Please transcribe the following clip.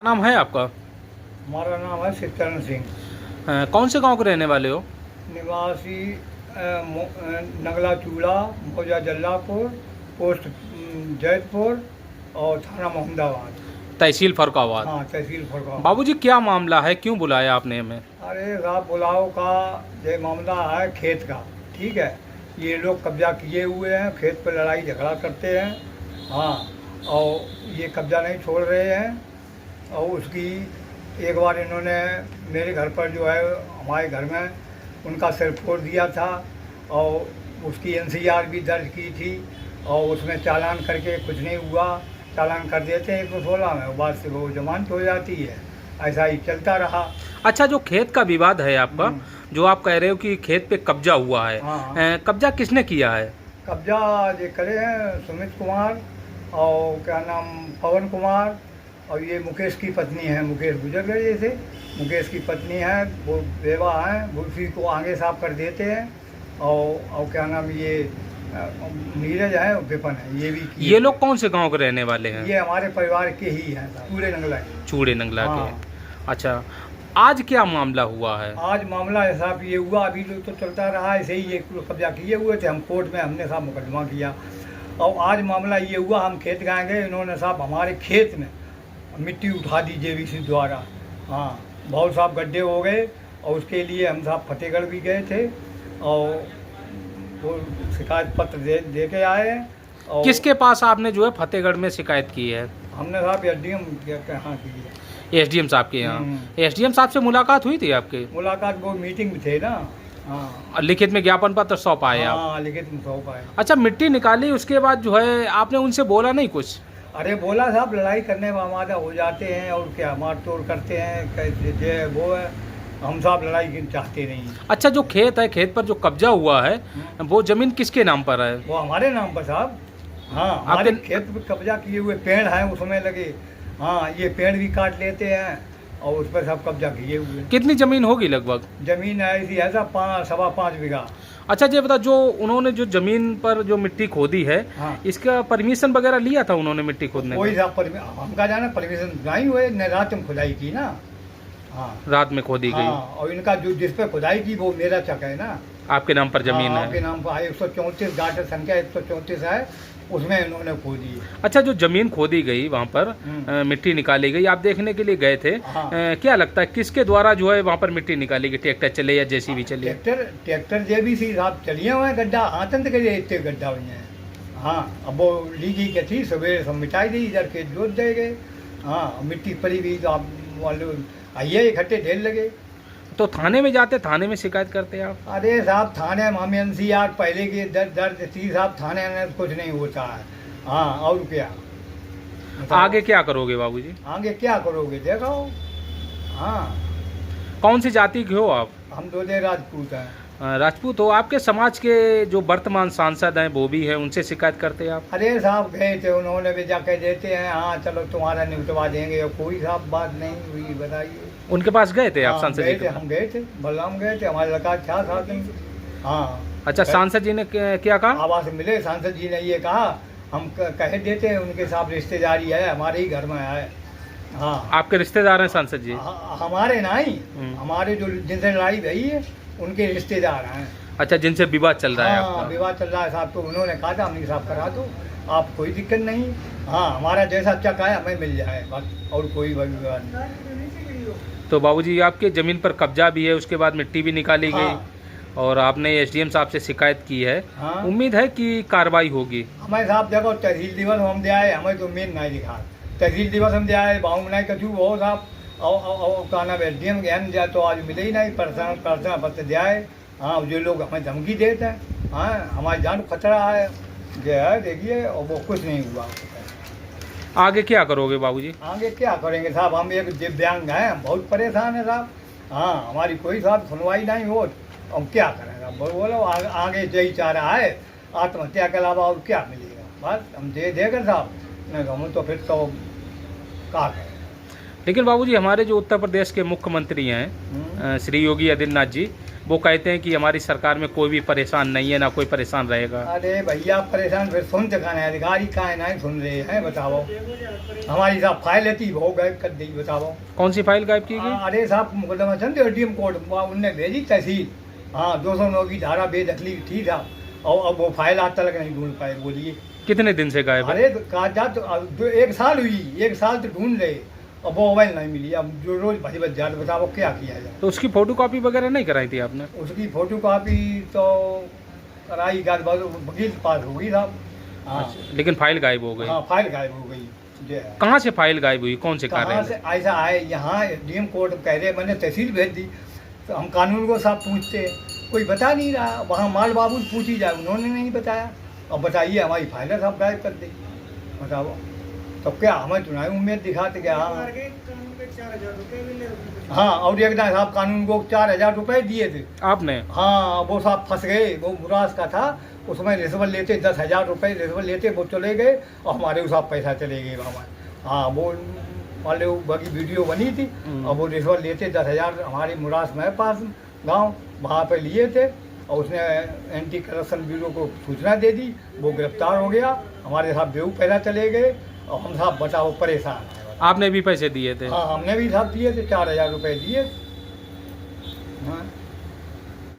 नाम है आपका? हमारा नाम है सत्यनारायण सिंह। कौन से गांव के रहने वाले हो? निवासी नगला चूड़ा, मौजा जल्लापुर, पोस्ट जैतपुर और थाना मोहम्मदाबाद। तहसील फर्रुखाबाद। हाँ, तहसील फरगांव। बाबूजी, क्या मामला है, क्यों बुलाया आपने हमें? अरे साहब, बुलाव का ये मामला है खेत का। ठीक है, ये लोग कब्जा किए हुए हैं, खेत पर लड़ाई झगड़ा करते हैं। हाँ, और ये कब्जा नहीं छोड़ रहे हैं। और उसकी एक बार इन्होंने मेरे घर पर जो है, हमारे घर में उनका सिर फोड़ दिया था और उसकी NCR भी दर्ज की थी और उसमें चालान करके कुछ नहीं हुआ। चालान कर देते हैं 116 में, बाद से वो जमानत हो जाती है। ऐसा ही चलता रहा। अच्छा, जो खेत का विवाद है आपका, जो आप कह रहे हो कि खेत पे कब्जा हुआ है, हाँ। कब्जा किसने किया है? कब्जा ये करे हैं सुमित कुमार और क्या नाम पवन कुमार, और ये मुकेश की पत्नी है। मुकेश गुजर गए जैसे, मुकेश की पत्नी है, वो बेवा हैं, वो उसी को आगे साफ कर देते हैं। और क्या नाम ये नीरज है और विपन है, ये भी ये लोग कौन से गांव के रहने वाले हैं? ये हमारे परिवार के ही हैं, चूड़े नंगला के। चूड़े नंगला हाँ। के। अच्छा, आज क्या मामला हुआ है? आज मामला है साहब ये हुआ, अभी तो चलता रहा ऐसे ही। ये कब्जा किए हुए थे, हम कोर्ट में हमने साहब मुकदमा किया। और आज मामला ये हुआ, हम खेत गए गए, इन्होंने साहब हमारे खेत में मिट्टी उठा दी JVC द्वारा। हाँ, बहुत साहब गड्ढे हो गए और उसके लिए हम साहब फतेहगढ़ भी गए थे और वो शिकायत पत्र दे के आए। और किसके पास आपने जो है फतेहगढ़ में शिकायत की है? हमने साहब SDM कहाँ की है, SDM साहब के यहाँ। SDM साहब से मुलाकात हुई थी आपकी? मुलाकात वो मीटिंग में थे ना। हाँ, लिखित में ज्ञापन पत्र सौंप आए आप? हाँ, लिखित में सौंप आए। अच्छा, मिट्टी निकाली, उसके बाद जो है आपने उनसे बोला नहीं कुछ? अरे बोला साहब, लड़ाई करने में आमादा हो जाते हैं और क्या मार तोड़ करते हैं, कैसे ये वो है। हम साहब लड़ाई चाहते नहीं। अच्छा, जो खेत है, खेत पर जो कब्जा हुआ है, वो जमीन किसके नाम पर है? वो हमारे नाम पर साहब। हाँ, हमारे खेत पर कब्जा किए हुए पेड़ हैं, उसमें लगे। हाँ, ये पेड़ भी काट लेते हैं और उस पर सब कब्जा किए हुए। कितनी जमीन होगी लगभग? जमीन ऐसी है साहब 5.25 बीघा। अच्छा, ये बता, जो उन्होंने जो जमीन पर जो मिट्टी खोदी है, हाँ, इसका परमिशन वगैरह लिया था उन्होंने मिट्टी खोदने कोई का? साहब हमका जाना परमिशन नहीं हुए न, रात में खुदाई की ना। हाँ, रात में खोदी गई? हाँ, और इनका जो जिस पे खुदाई की वो मेरा चक है ना। आपके नाम पर जमीन हाँ, है? आपके नाम पर 134 गाटर संख्या 134 है, उसमें इन्होंने खोदी है। अच्छा, जो जमीन खोदी गई वहाँ पर मिट्टी निकाली गई, आप देखने के लिए गए थे। हाँ। क्या लगता है किसके द्वारा जो है वहाँ पर मिट्टी निकाली गई? ट्रैक्टर चले या JCB चले? ट्रैक्टर JVC साहब चलिए हुए हैं, गड्ढा आतंत के लिए इतने गड्ढा हुए हैं। हाँ, अब वो लीगी के थी, सवेरे सब मिटाई दी, इधर के जोत दे गए। हाँ, मिट्टी पड़ी हुई तो आप वाले आइए इकट्ठे ढेर लगे। तो थाने में जाते, थाने में शिकायत करते आप? अरे साहब, थाने में हम NCR पहले की दर्ज थी साहब, थाने में कुछ नहीं होता है। हाँ, और क्या आगे क्या करोगे बाबूजी? आगे क्या करोगे देखो। हाँ, कौन सी जाति के हो आप? हम दोनों राजपूत हैं। राजपूत हो। आपके समाज के जो वर्तमान सांसद हैं वो भी हैं, उनसे शिकायत करते हैं आप? अरे साहब गए थे, उन्होंने भी जाके देते हैं, हाँ चलो तुम्हारा निपटवा देंगे, और कोई साहब बात नहीं हुई। बताइए, उनके पास गए थे आप? हाँ, सांसद गए जी थे, के? हम गए थे, बलराम गए थे, हमारे लड़का था साथ में। हाँ। अच्छा, सांसद जी ने क्या कहा? आवास मिले, सांसद जी ने ये कहा हम कह देते हैं, उनके साथ रिश्तेदारी है, हमारे ही घर में है। हाँ, आपके रिश्तेदार हैं सांसद जी? हमारे नहीं, हमारे जो जिनसे लड़ाई भई है उनके रिश्तेदार हैं। अच्छा, जिनसे विवाद चल रहा है हाँ, आपका? विवाद चल रहा है साहब, तो उन्होंने कहा था हमने साफ करा दो, आप कोई दिक्कत नहीं। हाँ, हमारा जैसा चक है हमें मिल जाए बस, और कोई विवाद नहीं। तो बाबूजी, आपके ज़मीन पर कब्जा भी है, उसके बाद मिट्टी भी निकाली हाँ। गई और आपने SDM साहब से शिकायत की है। हाँ। उम्मीद है कि कार्रवाई होगी? हमें साहब देखो, तहसील दिवस हम दे आए, हमें तो मेन नहीं दिखा। तहसील दिवस हम दे आए, बाहू नहीं कचू हो साहब, और क्या नाम SDM ज्ञान जाए तो आज मिले ही नहीं। पर्सनल पत्र दे आए। हाँ, जो लोग हमें धमकी देते हैं, हाँ, हमारी जान को खतरा है, जो है देखिए, और वो कुछ नहीं हुआ। आगे क्या करोगे बाबूजी? आगे क्या करेंगे साहब, हम एक दिव्यांग हैं, हम बहुत परेशान हैं साहब। हाँ, हमारी कोई साहब सुनवाई नहीं हो, हम क्या करें साहब, बोलो आगे यही चाह रहा है, आत्महत्या के अलावा और क्या मिलेगा। बस हम दे देकर साहब, नहीं तो हम तो फिर तो क्या करें। लेकिन बाबूजी, हमारे जो उत्तर प्रदेश के मुख्यमंत्री हैं श्री योगी आदित्यनाथ जी, वो कहते हैं कि हमारी सरकार में कोई भी परेशान नहीं है, ना कोई परेशान रहेगा। अरे भैया परेशान फिर सुनते कहाँ है, अधिकारी कहाँ है, नहीं सुन रहे हैं, बताओ। हमारी साहब फाइल थी वो गायब कर दी, बताओ। कौन सी फाइल गायब की गई? अरे साहब मुकदमा चल डीएम कोर्ट, उनने भेजी तहसील। हाँ 209 की धारा बेदखली थी साहब, और अब वो फाइल आज तक नहीं ढूंढ पाए। बोलिए कितने दिन से गायब है? अरे कागजात तो 1 साल हुई, 1 साल तो ढूंढ रहे, अब वो मोबाइल नहीं मिली। अब जो रोज भजी बच जाते, बताओ क्या किया जाए। तो उसकी फोटो कॉपी वगैरह नहीं कराई थी आपने? उसकी फोटो कॉपी तो कराई, वकील के पास हो गई साहब। हाँ अच्छा, लेकिन फाइल गायब हो गई। हाँ फाइल गायब हो गई। ये है। कहाँ से फाइल गायब हुई, कौन से कहाँ कार्य से में? ऐसा आए, यहाँ डीएम कोर्ट कह रहे मैंने तहसील भेज दी, तो हम कानून को साहब पूछते हैं, कोई बता नहीं रहा। वहाँ माल बाबू से पूछी जाए, उन्होंने नहीं बताया। अब बताइए हमारी फाइलें साहब गायब कर दी, बताओ। तो क्या हमें चुनावी उम्मीद दिखाते क्या? हाँ और एक दिन साहब कानून को 4,000 रुपये दिए थे आपने? हाँ वो साहब फंस गए, वो मुराद का था, उसमें रिश्वत लेते 10,000 रुपये रिश्वत लेते, वो चले गए और हमारे साहब पैसा चले गए वहाँ। हाँ वो वाले बाकी वीडियो बनी थी, और वो रिश्वत लेते 10,000 हमारे मुराद में पास गांव, वहाँ पे लिए थे, और उसने एंटी करप्शन ब्यूरो को सूचना दे दी, वो गिरफ्तार हो गया। हमारे साहब बेऊ पैसा चले गए, और हम साहब बताओ परेशान हैं। आपने भी पैसे दिए थे? हाँ हमने भी साहब दिए थे, 4,000 रुपये दिए। हाँ